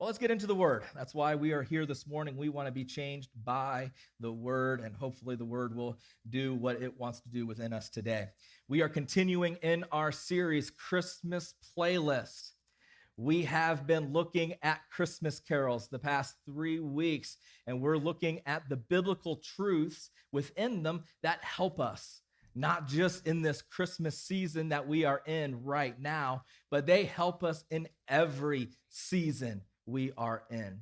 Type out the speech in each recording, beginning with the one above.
Well, let's get into the Word. That's why we are here this morning. We want to be changed by the Word, and hopefully the Word will do what it wants to do within us today. We are continuing in our series, Christmas Playlist. We have been looking at Christmas carols the past 3 weeks, and we're looking at the biblical truths within them that help us, not just in this Christmas season that we are in right now, but they help us in every season we are in.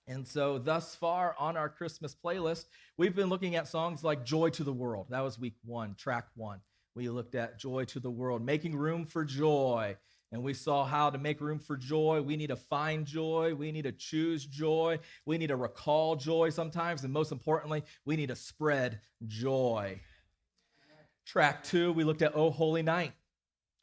And so thus far on our Christmas playlist, we've been looking at songs like Joy to the World. That was week 1, track 1. We looked at Joy to the World, making room for joy. And we saw how to make room for joy. We need to find joy. We need to choose joy. We need to recall joy sometimes. And most importantly, we need to spread joy. Track 2, we looked at Oh Holy Night.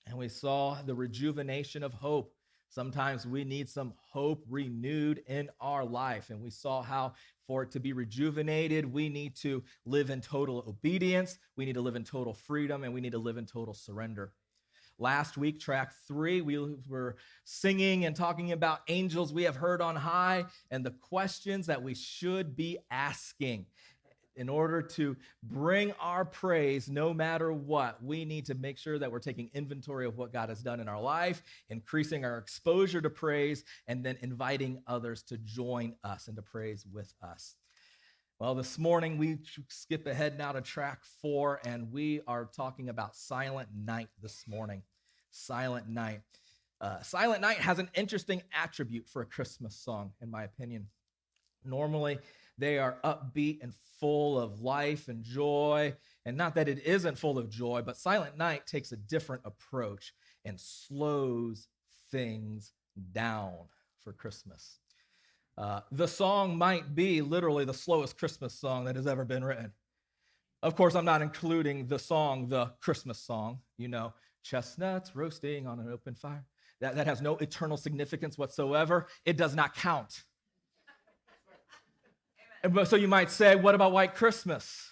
And we saw the rejuvenation of hope. Sometimes we need some hope renewed in our life. And we saw how for it to be rejuvenated, we need to live in total obedience, we need to live in total freedom, and we need to live in total surrender. Last week, track 3, we were singing and talking about angels we have heard on high and the questions that we should be asking. In order to bring our praise no matter what, we need to make sure that we're taking inventory of what God has done in our life, increasing our exposure to praise, and then inviting others to join us and to praise with us. Well, this morning we skip ahead now to track 4, and we are talking about Silent Night this morning. Silent Night. Silent Night has an interesting attribute for a Christmas song, in my opinion. Normally, they are upbeat and full of life and joy. And not that it isn't full of joy, but Silent Night takes a different approach and slows things down for Christmas. The song might be literally the slowest Christmas song that has ever been written. Of course, I'm not including the song, the Christmas song, chestnuts roasting on an open fire. That has no eternal significance whatsoever. It does not count. So you might say, what about White Christmas?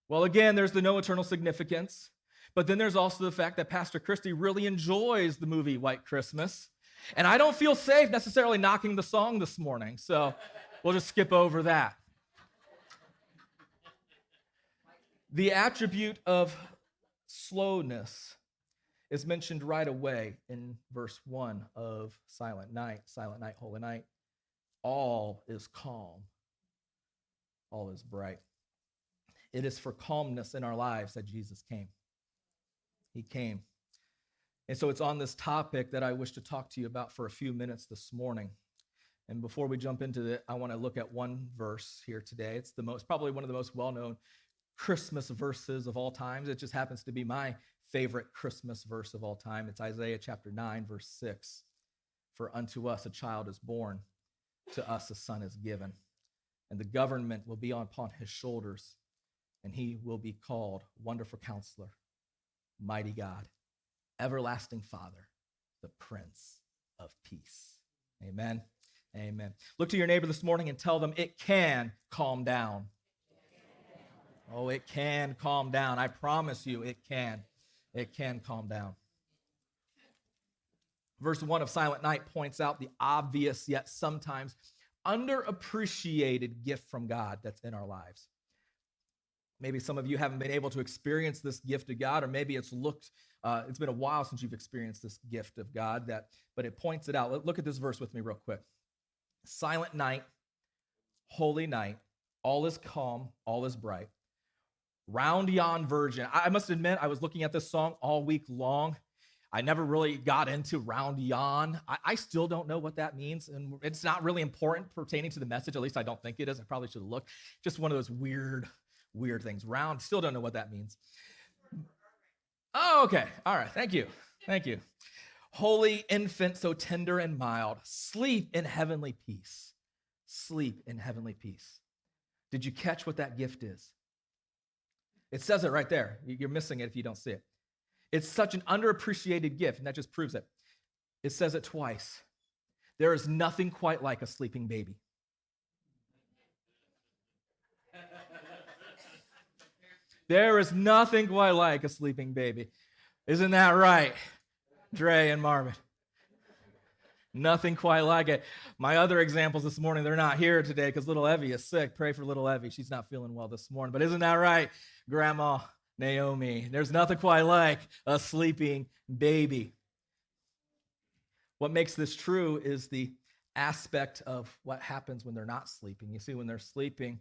Well, again, there's the no eternal significance. But then there's also the fact that Pastor Christy really enjoys the movie White Christmas. And I don't feel safe necessarily knocking the song this morning. So we'll just skip over that. The attribute of slowness is mentioned right away in verse 1 of Silent Night, Holy Night. All is calm. All is bright. It is for calmness in our lives that Jesus came. He came. And so it's on this topic that I wish to talk to you about for a few minutes this morning. And before we jump into it, I want to look at one verse here today. It's probably one of the most well-known Christmas verses of all time. It just happens to be my favorite Christmas verse of all time. It's Isaiah chapter 9, verse 6. For unto us a child is born, to us a son is given, and the government will be upon his shoulders, and he will be called Wonderful Counselor, Mighty God, Everlasting Father, the Prince of Peace. Amen. Amen. Look to your neighbor this morning and tell them it can calm down. Oh, it can calm down. I promise you it can. It can calm down. Verse 1 of Silent Night points out the obvious yet sometimes underappreciated gift from God that's in our lives. Maybe some of you haven't been able to experience this gift of God, or maybe it's been a while since you've experienced this gift of God, but it points it out. Look at this verse with me real quick. Silent night, holy night, all is calm, all is bright. Round yon virgin. I must admit, I was looking at this song all week long. I never really got into round yon. I still don't know what that means, and it's not really important pertaining to the message. At least I don't think it is. I probably should have looked. Just one of those weird things. Round, still don't know what that means. Oh, okay. All right. Thank you. Holy infant, so tender and mild, sleep in heavenly peace. Sleep in heavenly peace. Did you catch what that gift is? It says it right there. You're missing it if you don't see it. It's such an underappreciated gift, and that just proves it. It says it twice. There is nothing quite like a sleeping baby. There is nothing quite like a sleeping baby. Isn't that right, Dre and Marvin? Nothing quite like it. My other examples this morning, they're not here today because little Evie is sick. Pray for little Evie. She's not feeling well this morning. But isn't that right, Grandma Naomi? There's nothing quite like a sleeping baby. What makes this true is the aspect of what happens when they're not sleeping. You see, when they're sleeping,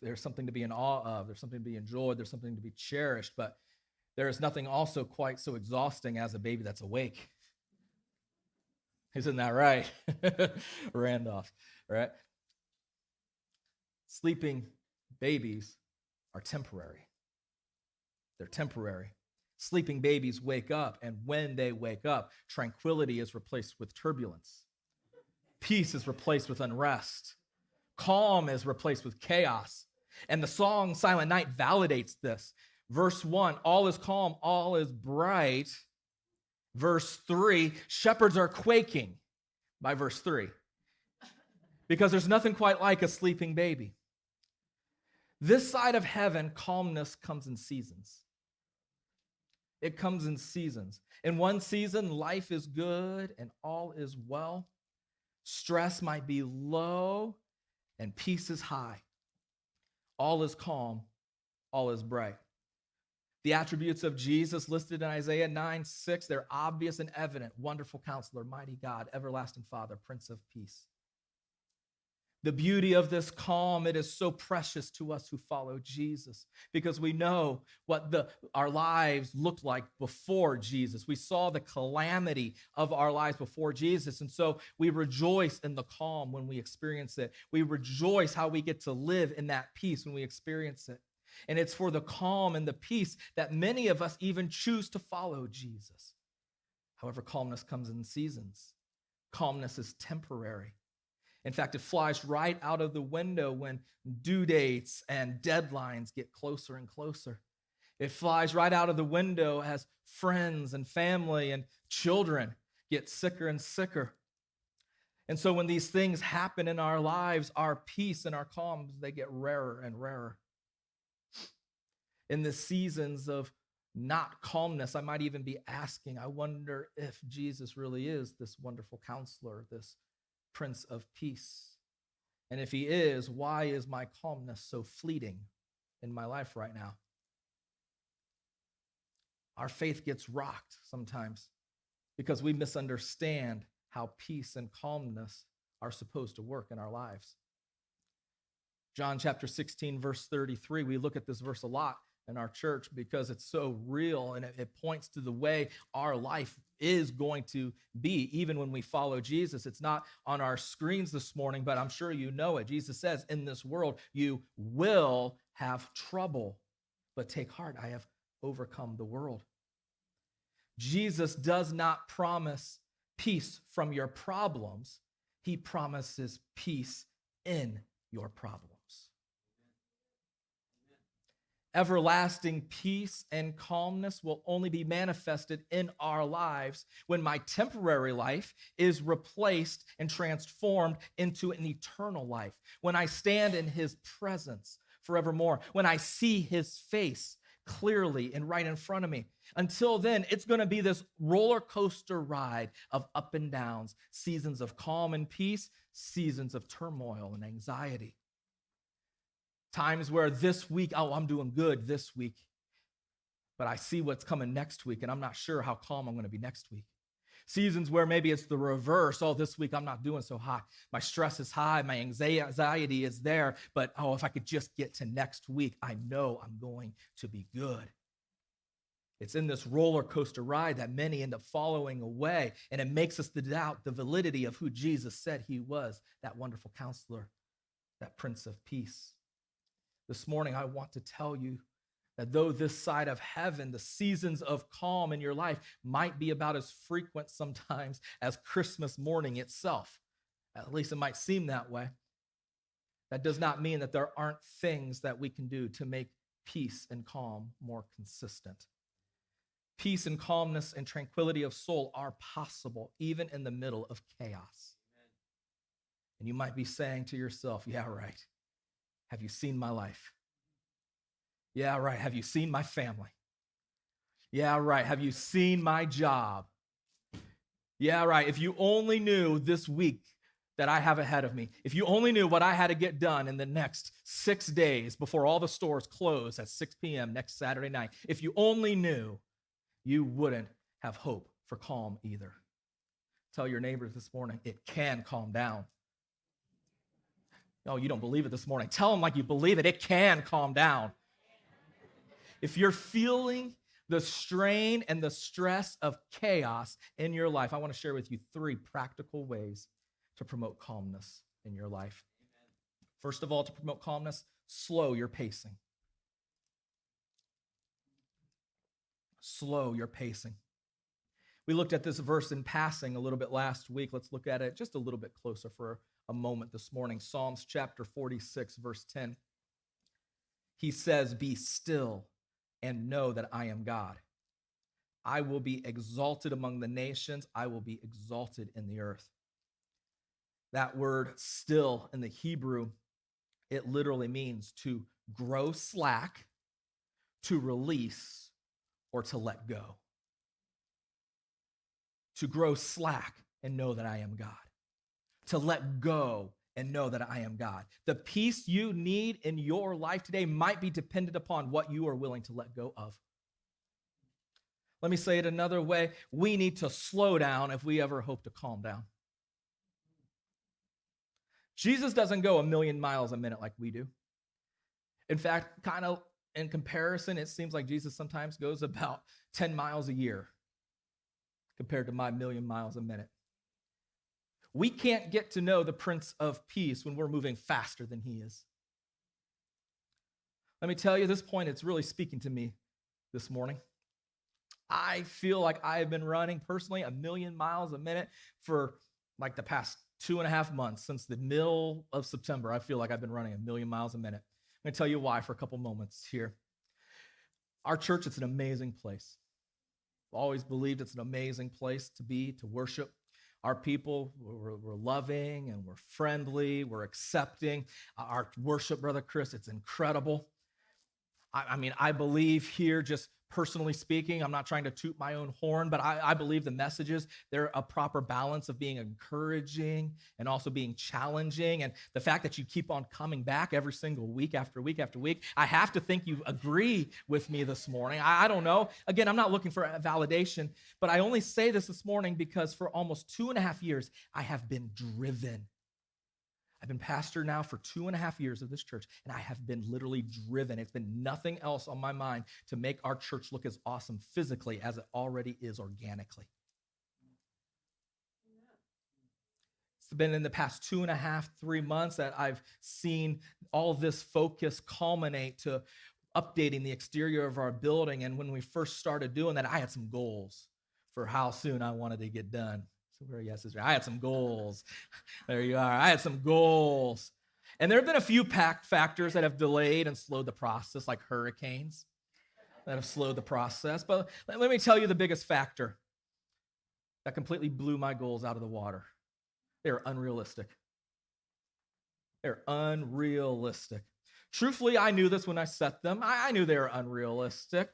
there's something to be in awe of. There's something to be enjoyed. There's something to be cherished. But there is nothing also quite so exhausting as a baby that's awake. Isn't that right? Randolph, right? Sleeping babies are temporary. They're temporary. Sleeping babies wake up, and when they wake up, tranquility is replaced with turbulence. Peace is replaced with unrest. Calm is replaced with chaos. And the song Silent Night validates this. Verse 1, all is calm, all is bright. Verse 3, shepherds are quaking by verse 3. Because there's nothing quite like a sleeping baby. This side of heaven, calmness comes in seasons. It comes in seasons. In one season, life is good and all is well. Stress might be low and peace is high. All is calm, all is bright. The attributes of Jesus listed in Isaiah 9:6, they're obvious and evident. Wonderful Counselor, Mighty God, Everlasting Father, Prince of Peace. The beauty of this calm, it is so precious to us who follow Jesus because we know what our lives looked like before Jesus. We saw the calamity of our lives before Jesus, and so we rejoice in the calm when we experience it. We rejoice how we get to live in that peace when we experience it. And it's for the calm and the peace that many of us even choose to follow Jesus. However, calmness comes in seasons. Calmness is temporary. In fact, it flies right out of the window when due dates and deadlines get closer and closer. It flies right out of the window as friends and family and children get sicker and sicker. And so when these things happen in our lives, our peace and our calms, they get rarer and rarer. In the seasons of not calmness, I might even be asking, I wonder if Jesus really is this wonderful counselor, this Prince of Peace. And if he is, why is my calmness so fleeting in my life right now? Our faith gets rocked sometimes because we misunderstand how peace and calmness are supposed to work in our lives. John chapter 16, verse 33, we look at this verse a lot in our church because it's so real and it points to the way our life is going to be even when we follow Jesus. It's not on our screens this morning, but I'm sure you know it. Jesus says, in this world, you will have trouble, but take heart, I have overcome the world. Jesus does not promise peace from your problems. He promises peace in your problems. Everlasting peace and calmness will only be manifested in our lives when my temporary life is replaced and transformed into an eternal life. When I stand in his presence forevermore. When I see his face clearly and right in front of me. Until then, it's going to be this roller coaster ride of up and downs, seasons of calm and peace, seasons of turmoil and anxiety. Times where this week, I'm doing good this week, but I see what's coming next week, and I'm not sure how calm I'm going to be next week. Seasons where maybe it's the reverse. This week I'm not doing so hot. My stress is high, my anxiety is there, but if I could just get to next week, I know I'm going to be good. It's in this roller coaster ride that many end up following away, and it makes us doubt the validity of who Jesus said he was, that wonderful counselor, that Prince of Peace. This morning, I want to tell you that though this side of heaven, the seasons of calm in your life might be about as frequent sometimes as Christmas morning itself, at least it might seem that way, that does not mean that there aren't things that we can do to make peace and calm more consistent. Peace and calmness and tranquility of soul are possible even in the middle of chaos. And you might be saying to yourself, yeah, right. Have you seen my life? Yeah, right. Have you seen my family? Yeah, right. Have you seen my job? Yeah, right. If you only knew this week that I have ahead of me, if you only knew what I had to get done in the next 6 days before all the stores close at 6 p.m. next Saturday night, if you only knew, you wouldn't have hope for calm either. Tell your neighbors this morning, it can calm down. No, you don't believe it this morning. Tell them like you believe it. It can calm down. If you're feeling the strain and the stress of chaos in your life, I want to share with you 3 practical ways to promote calmness in your life. First of all, to promote calmness, slow your pacing. Slow your pacing. We looked at this verse in passing a little bit last week. Let's look at it just a little bit closer for a moment this morning. Psalms chapter 46, verse 10. He says, "Be still and know that I am God. I will be exalted among the nations. I will be exalted in the earth." That word still in the Hebrew, it literally means to grow slack, to release, or to let go. To grow slack and know that I am God. To let go and know that I am God. The peace you need in your life today might be dependent upon what you are willing to let go of. Let me say it another way. We need to slow down if we ever hope to calm down. Jesus doesn't go a million miles a minute like we do. In fact, kind of in comparison, it seems like Jesus sometimes goes about 10 miles a year compared to my million miles a minute. We can't get to know the Prince of Peace when we're moving faster than he is. Let me tell you, this point, it's really speaking to me this morning. I feel like I have been running personally a million miles a minute for like the past 2.5 months. Since the middle of September, I feel like I've been running a million miles a minute. I'm going to tell you why for a couple moments here. Our church, it's an amazing place. I've always believed it's an amazing place to be, to worship. Our people, we're loving and we're friendly, we're accepting. Our worship, Brother Chris, it's incredible. I mean, I believe here, just personally speaking, I'm not trying to toot my own horn, but I believe the messages, they're a proper balance of being encouraging and also being challenging. And the fact that you keep on coming back every single week after week after week, I have to think you agree with me this morning. I don't know. Again, I'm not looking for a validation, but I only say this morning because for almost 2.5 years, I have been driven. I've been pastor now for 2.5 years of this church, and I have been literally driven. It's been nothing else on my mind to make our church look as awesome physically as it already is organically. It's been in the past 2.5, 3 months that I've seen all this focus culminate to updating the exterior of our building. And when we first started doing that, I had some goals for how soon I wanted to get done. Yes, I had some goals. There you are. I had some goals. And there have been a few factors that have delayed and slowed the process, like hurricanes that have slowed the process. But let me tell you the biggest factor that completely blew my goals out of the water. They're unrealistic. They're unrealistic. Truthfully, I knew this when I set them. I knew they were unrealistic.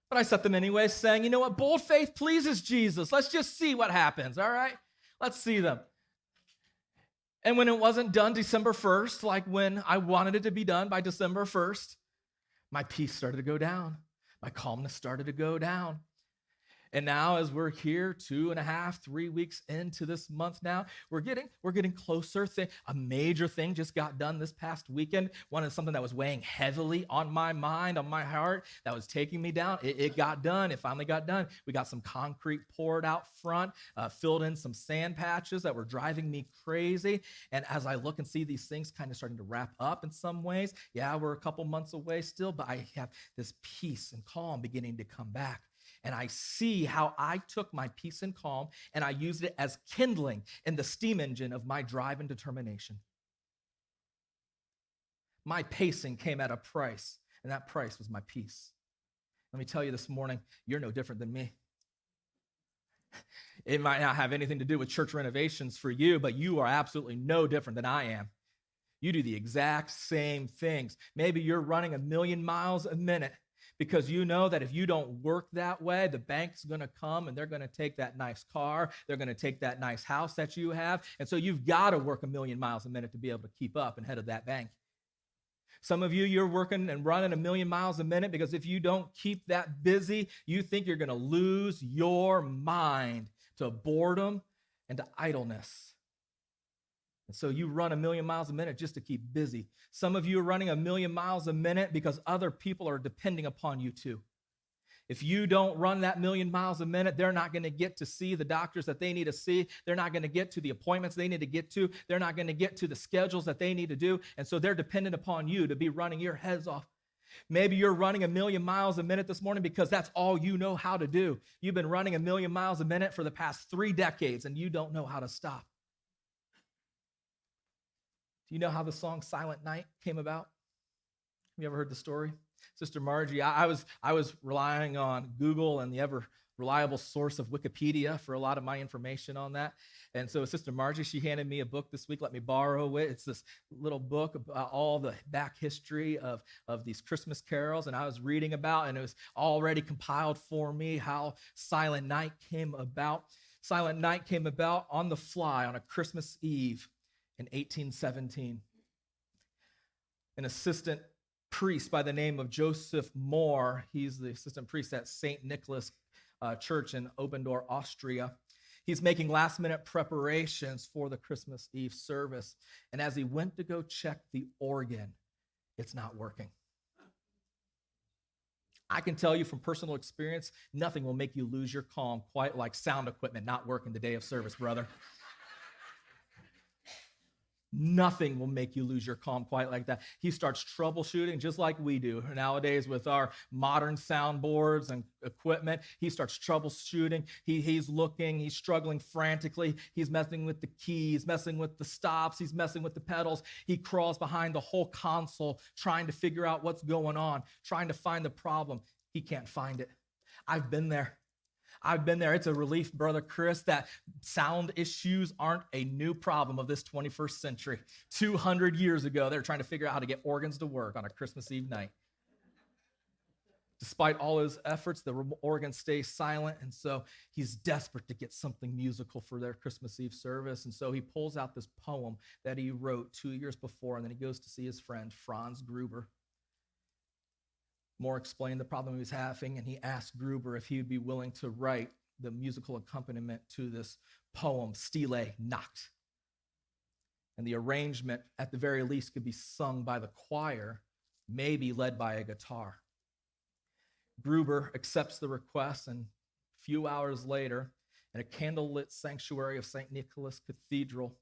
But I set them anyway, saying, you know what? Bold faith pleases Jesus. Let's just see what happens, all right? Let's see them. And when it wasn't done December 1st, like when I wanted it to be done by December 1st, my peace started to go down. My calmness started to go down. And now as we're here 2.5, 3 weeks into this month now, we're getting closer. A major thing just got done this past weekend. Something that was weighing heavily on my mind, on my heart, that was taking me down. It got done. It finally got done. We got some concrete poured out front, filled in some sand patches that were driving me crazy. And as I look and see these things kind of starting to wrap up in some ways, yeah, we're a couple months away still, but I have this peace and calm beginning to come back. And I see how I took my peace and calm and I used it as kindling in the steam engine of my drive and determination. My pacing came at a price, and that price was my peace. Let me tell you this morning, you're no different than me. It might not have anything to do with church renovations for you, but you are absolutely no different than I am. You do the exact same things. Maybe you're running a million miles a minute because you know that if you don't work that way, the bank's going to come and they're going to take that nice car. They're going to take that nice house that you have. And so you've got to work 1,000,000 miles a minute to be able to keep up and head of that bank. Some of you, you're working and running 1,000,000 miles a minute because if you don't keep that busy, you think you're going to lose your mind to boredom and to idleness. And so you run 1,000,000 miles a minute just to keep busy. Some of you are running 1,000,000 miles a minute because other people are depending upon you too. If you don't run that 1,000,000 miles a minute, they're not going to get to see the doctors that they need to see. They're not going to get to the appointments they need to get to. They're not going to get to the schedules that they need to do. And so they're dependent upon you to be running your heads off. Maybe you're running 1,000,000 miles a minute this morning because that's all you know how to do. You've been running 1,000,000 miles a minute for the past 3 decades and you don't know how to stop. Do you know how the song Silent Night came about? Have you ever heard the story? Sister Margie, I was relying on Google and the ever reliable source of Wikipedia for a lot of my information on that. And so Sister Margie, she handed me a book this week, let me borrow it. It's this little book about all the back history of these Christmas carols. And I was reading about, and it was already compiled for me how Silent Night came about. Silent Night came about on the fly on a Christmas Eve in 1817. An assistant priest by the name of Joseph Moore, he's the assistant priest at St. Nicholas Church in Obendorf, Austria. He's making last-minute preparations for the Christmas Eve service. And as he went to go check the organ, it's not working. I can tell you from personal experience, nothing will make you lose your calm quite like sound equipment not working the day of service, brother. Nothing will make you lose your calm quite like that. He starts troubleshooting just like we do nowadays with our modern soundboards and equipment. He starts troubleshooting. He's looking. He's struggling frantically. He's messing with the keys, messing with the stops. He's messing with the pedals. He crawls behind the whole console trying to figure out what's going on, trying to find the problem. He can't find it. I've been there. It's a relief, Brother Chris, that sound issues aren't a new problem of this 21st century. 200 years ago, they were trying to figure out how to get organs to work on a Christmas Eve night. Despite all his efforts, the organ stays silent, and so he's desperate to get something musical for their Christmas Eve service. And so he pulls out this poem that he wrote 2 years before, and then he goes to see his friend, Franz Gruber. Moore explained the problem he was having, and he asked Gruber if he would be willing to write the musical accompaniment to this poem, Stille Nacht. And the arrangement, at the very least, could be sung by the choir, maybe led by a guitar. Gruber accepts the request, and a few hours later, in a candlelit sanctuary of St. Nicholas Cathedral,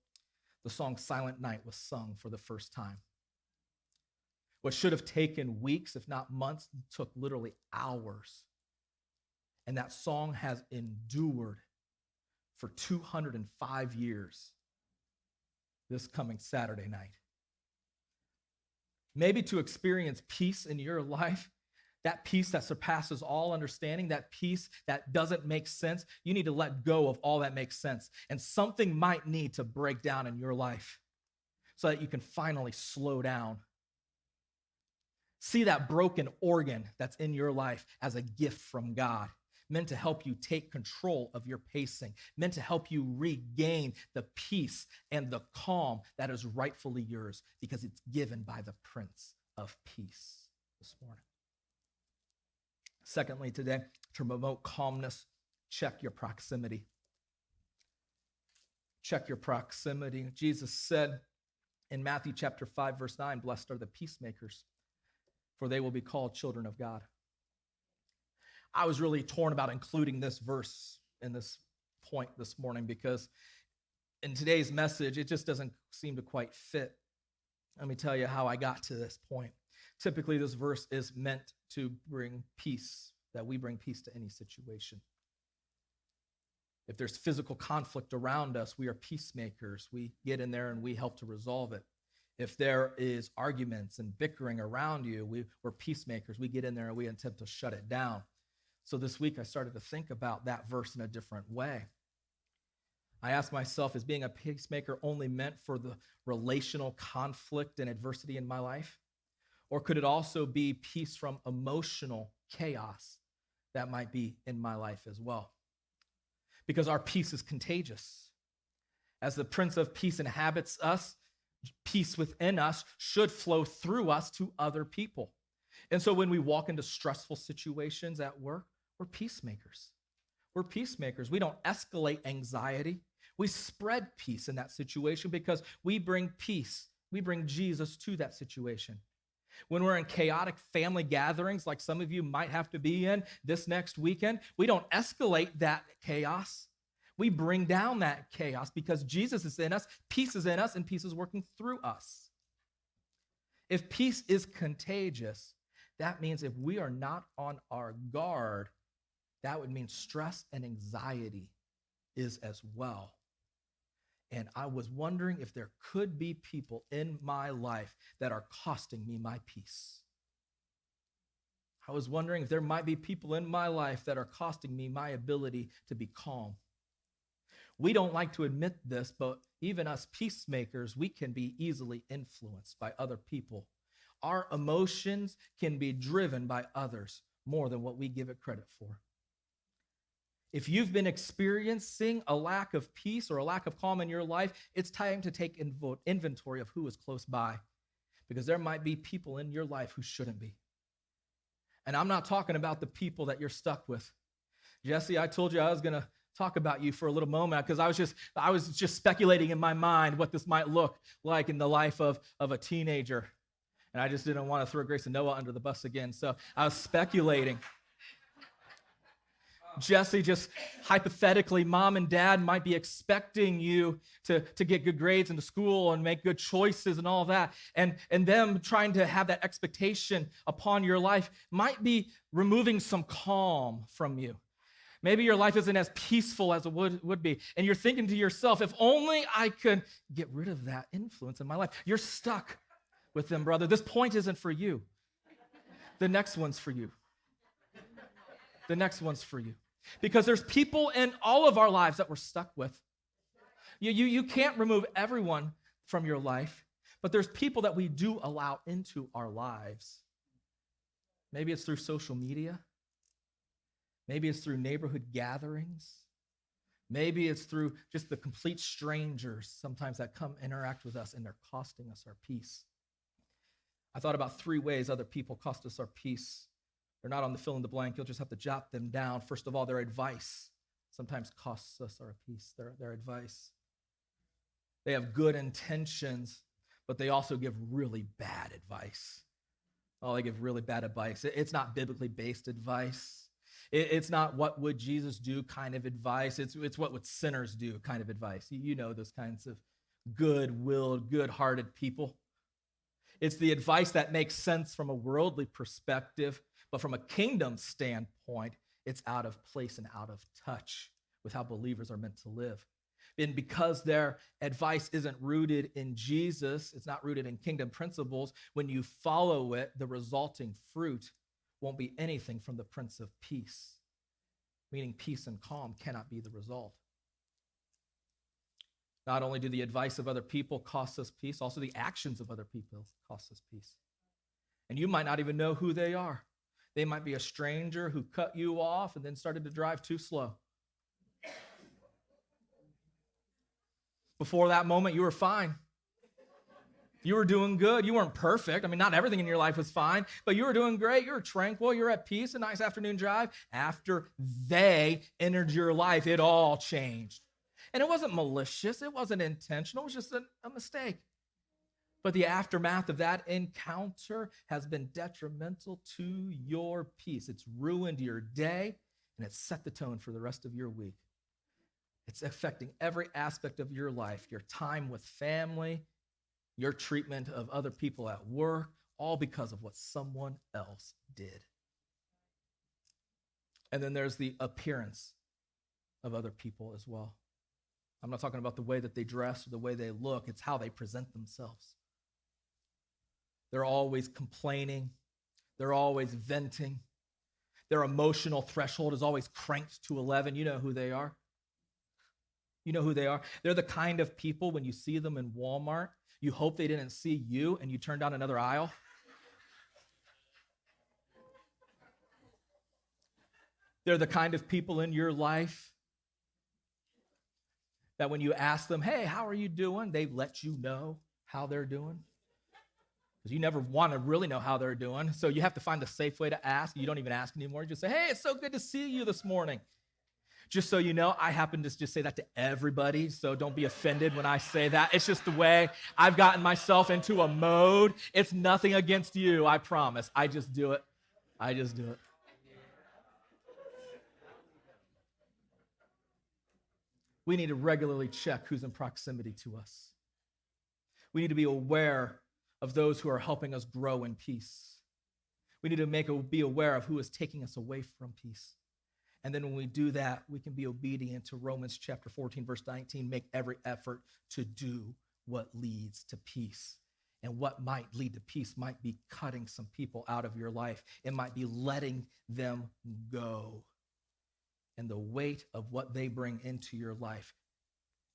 the song Silent Night was sung for the first time. What should have taken weeks, if not months, took literally hours. And that song has endured for 205 years this coming Saturday night. Maybe to experience peace in your life, that peace that surpasses all understanding, that peace that doesn't make sense, you need to let go of all that makes sense. And something might need to break down in your life so that you can finally slow down. See that broken organ that's in your life as a gift from God, meant to help you take control of your pacing, meant to help you regain the peace and the calm that is rightfully yours because it's given by the Prince of Peace this morning. Secondly, today, to promote calmness, check your proximity. Check your proximity. Jesus said in Matthew chapter 5, verse 9, "Blessed are the peacemakers, for they will be called children of God." I was really torn about including this verse in this point this morning because in today's message, it just doesn't seem to quite fit. Let me tell you how I got to this point. Typically, this verse is meant to bring peace, that we bring peace to any situation. If there's physical conflict around us, we are peacemakers. We get in there and we help to resolve it. If there is arguments and bickering around you, we're peacemakers. We get in there and we attempt to shut it down. So this week I started to think about that verse in a different way. I asked myself, is being a peacemaker only meant for the relational conflict and adversity in my life? Or could it also be peace from emotional chaos that might be in my life as well. Because our peace is contagious. As the Prince of Peace inhabits us, peace within us should flow through us to other people. And so when we walk into stressful situations at work, we're peacemakers. We're peacemakers. We don't escalate anxiety. We spread peace in that situation because we bring peace. We bring Jesus to that situation. When we're in chaotic family gatherings, like some of you might have to be in this next weekend, we don't escalate that chaos. We bring down that chaos because Jesus is in us, peace is in us, and peace is working through us. If peace is contagious, that means if we are not on our guard, that would mean stress and anxiety is as well. And I was wondering if there could be people in my life that are costing me my peace. I was wondering if there might be people in my life that are costing me my ability to be calm. We don't like to admit this, but even us peacemakers, we can be easily influenced by other people. Our emotions can be driven by others more than what we give it credit for. If you've been experiencing a lack of peace or a lack of calm in your life, it's time to take inventory of who is close by, because there might be people in your life who shouldn't be. And I'm not talking about the people that you're stuck with. Jesse, I told you I was going to talk about you for a little moment because I was just speculating in my mind what this might look like in the life of a teenager. And I just didn't want to throw Grace and Noah under the bus again. So I was speculating. Jesse, just hypothetically, mom and dad might be expecting you to get good grades into school and make good choices and all that. And them trying to have that expectation upon your life might be removing some calm from you. Maybe your life isn't as peaceful as it would be. And you're thinking to yourself, if only I could get rid of that influence in my life. You're stuck with them, brother. This point isn't for you. The next one's for you. The next one's for you. Because there's people in all of our lives that we're stuck with. You can't remove everyone from your life, but there's people that we do allow into our lives. Maybe it's through social media. Maybe it's through neighborhood gatherings. Maybe it's through just the complete strangers sometimes that come interact with us and they're costing us our peace. I thought about 3 ways other people cost us our peace. They're not on the fill in the blank. You'll just have to jot them down. First of all, their advice sometimes costs us our peace, their advice. They have good intentions, but they also give really bad advice. Oh, they give really bad advice. It's not biblically based advice. It's not what would Jesus do kind of advice. It's what would sinners do kind of advice. You know those kinds of good-willed, good-hearted people. It's the advice that makes sense from a worldly perspective, but from a kingdom standpoint, it's out of place and out of touch with how believers are meant to live. And because their advice isn't rooted in Jesus, it's not rooted in kingdom principles, when you follow it, the resulting fruit won't be anything from the Prince of Peace, meaning peace and calm cannot be the result. Not only do the advice of other people cost us peace, also the actions of other people cost us peace. And you might not even know who they are. They might be a stranger who cut you off and then started to drive too slow. Before that moment, you were fine. You were doing good. You weren't perfect. I mean, not everything in your life was fine, but you were doing great. You were tranquil. You were at peace, a nice afternoon drive. After they entered your life, it all changed. And it wasn't malicious. It wasn't intentional. It was just a mistake. But the aftermath of that encounter has been detrimental to your peace. It's ruined your day, and it's set the tone for the rest of your week. It's affecting every aspect of your life, your time with family, your treatment of other people at work, all because of what someone else did. And then there's the appearance of other people as well. I'm not talking about the way that they dress or the way they look. It's how they present themselves. They're always complaining. They're always venting. Their emotional threshold is always cranked to 11. You know who they are. You know who they are. They're the kind of people when you see them in Walmart, you hope they didn't see you and you turn down another aisle. They're the kind of people in your life that when you ask them, hey, how are you doing? They let you know how they're doing. Because you never want to really know how they're doing. So you have to find the safe way to ask. You don't even ask anymore. You just say, hey, it's so good to see you this morning. Just so you know, I happen to just say that to everybody. So don't be offended when I say that. It's just the way I've gotten myself into a mode. It's nothing against you, I promise. I just do it. I just do it. We need to regularly check who's in proximity to us. We need to be aware of those who are helping us grow in peace. We need to be aware of who is taking us away from peace. And then when we do that, we can be obedient to Romans chapter 14, verse 19, make every effort to do what leads to peace. And what might lead to peace might be cutting some people out of your life. It might be letting them go. And the weight of what they bring into your life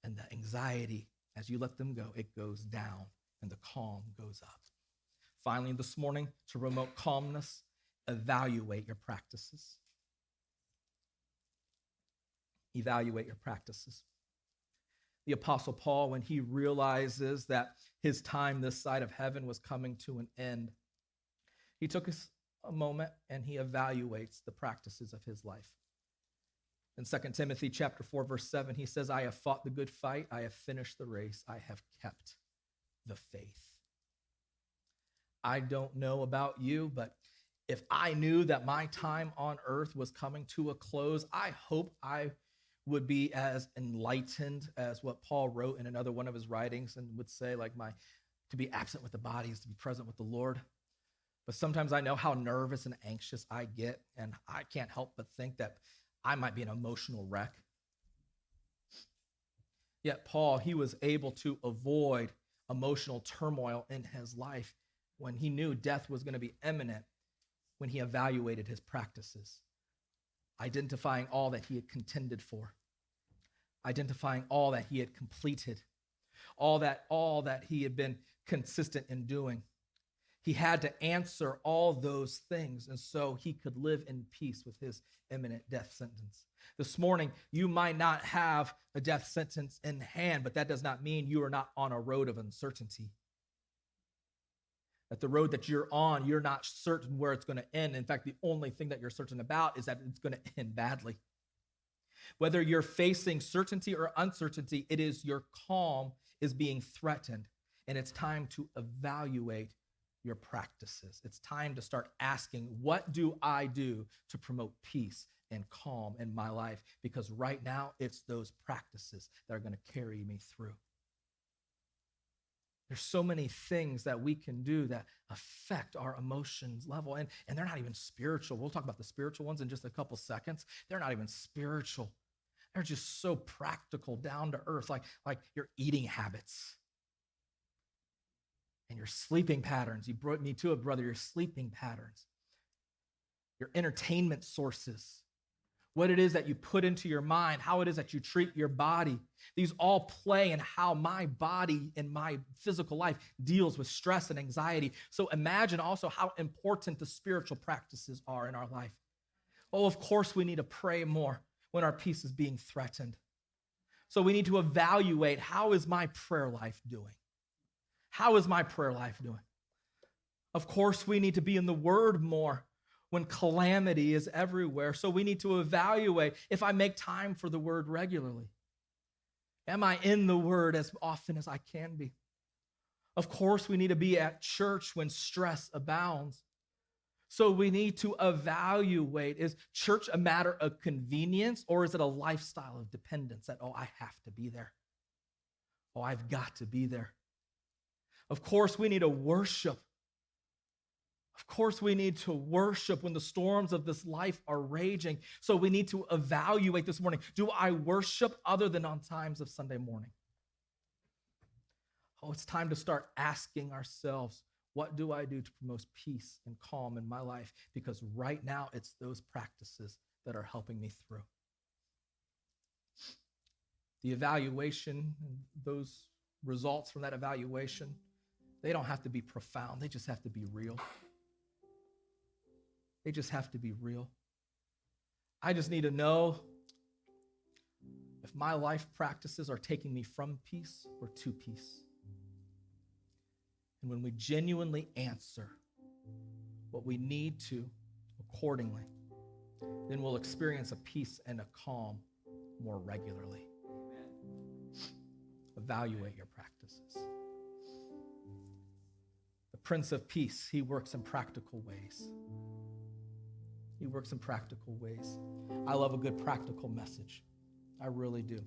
and the anxiety as you let them go, it goes down and the calm goes up. Finally, this morning, to promote calmness, evaluate your practices. Evaluate your practices. The Apostle Paul, when he realizes that his time this side of heaven was coming to an end, he took a moment and he evaluates the practices of his life. In 2 Timothy chapter 4, verse 7, he says, I have fought the good fight, I have finished the race, I have kept the faith. I don't know about you, but if I knew that my time on earth was coming to a close, I hope I would be as enlightened as what Paul wrote in another one of his writings and would say, like, to be absent with the body is to be present with the Lord. But sometimes I know how nervous and anxious I get, and I can't help but think that I might be an emotional wreck. Yet Paul, he was able to avoid emotional turmoil in his life when he knew death was going to be imminent, when he evaluated his practices, identifying all that he had contended for, identifying all that he had completed, all that he had been consistent in doing. He had to answer all those things, and so he could live in peace with his imminent death sentence. This morning, you might not have a death sentence in hand, but that does not mean you are not on a road of uncertainty. That the road that you're on, you're not certain where it's going to end. In fact, the only thing that you're certain about is that it's going to end badly. Whether you're facing certainty or uncertainty, it is your calm is being threatened, and it's time to evaluate your practices. It's time to start asking, what do I do to promote peace and calm in my life? Because right now, it's those practices that are going to carry me through. There's so many things that we can do that affect our emotions level, and they're not even spiritual. We'll talk about the spiritual ones in just a couple seconds. They're not even spiritual. They're just so practical, down to earth, like your eating habits and your sleeping patterns. You brought me to it, brother, your sleeping patterns, your entertainment sources, what it is that you put into your mind, how it is that you treat your body. These all play in how my body and my physical life deals with stress and anxiety. So imagine also how important the spiritual practices are in our life. Well, of course, we need to pray more when our peace is being threatened. So we need to evaluate, how is my prayer life doing? How is my prayer life doing? Of course, we need to be in the Word more when calamity is everywhere. So we need to evaluate if I make time for the Word regularly. Am I in the Word as often as I can be? Of course, we need to be at church when stress abounds. So we need to evaluate, is church a matter of convenience, or is it a lifestyle of dependence that, I have to be there. I've got to be there. Of course, we need to worship. Of course, we need to worship when the storms of this life are raging. So we need to evaluate this morning. Do I worship other than on times of Sunday morning? It's time to start asking ourselves, what do I do to promote peace and calm in my life? Because right now, it's those practices that are helping me through. The evaluation, those results from that evaluation, they don't have to be profound. They just have to be real. They just have to be real. I just need to know if my life practices are taking me from peace or to peace. And when we genuinely answer what we need to accordingly, then we'll experience a peace and a calm more regularly. Evaluate your practices. The Prince of Peace, he works in practical ways. He works in practical ways. I love a good practical message. I really do.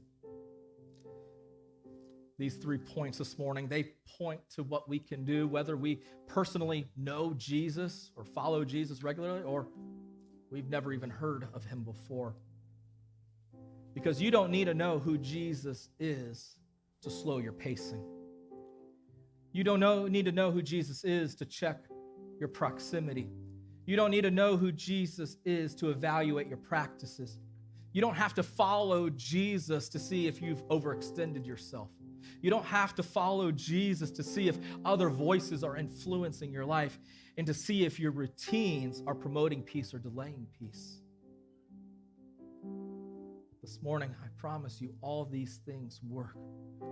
These 3 points this morning, they point to what we can do, whether we personally know Jesus or follow Jesus regularly, or we've never even heard of him before. Because you don't need to know who Jesus is to slow your pacing. You don't need to know who Jesus is to check your proximity. You don't need to know who Jesus is to evaluate your practices. You don't have to follow Jesus to see if you've overextended yourself. You don't have to follow Jesus to see if other voices are influencing your life and to see if your routines are promoting peace or delaying peace. This morning, I promise you, all these things work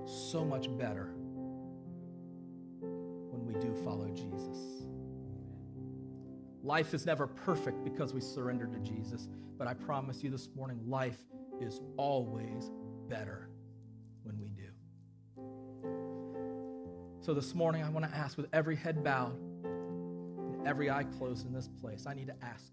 so much better when we do follow Jesus. Life is never perfect because we surrender to Jesus, but I promise you this morning, life is always better when we do. So this morning, I want to ask, with every head bowed and every eye closed in this place, I need to ask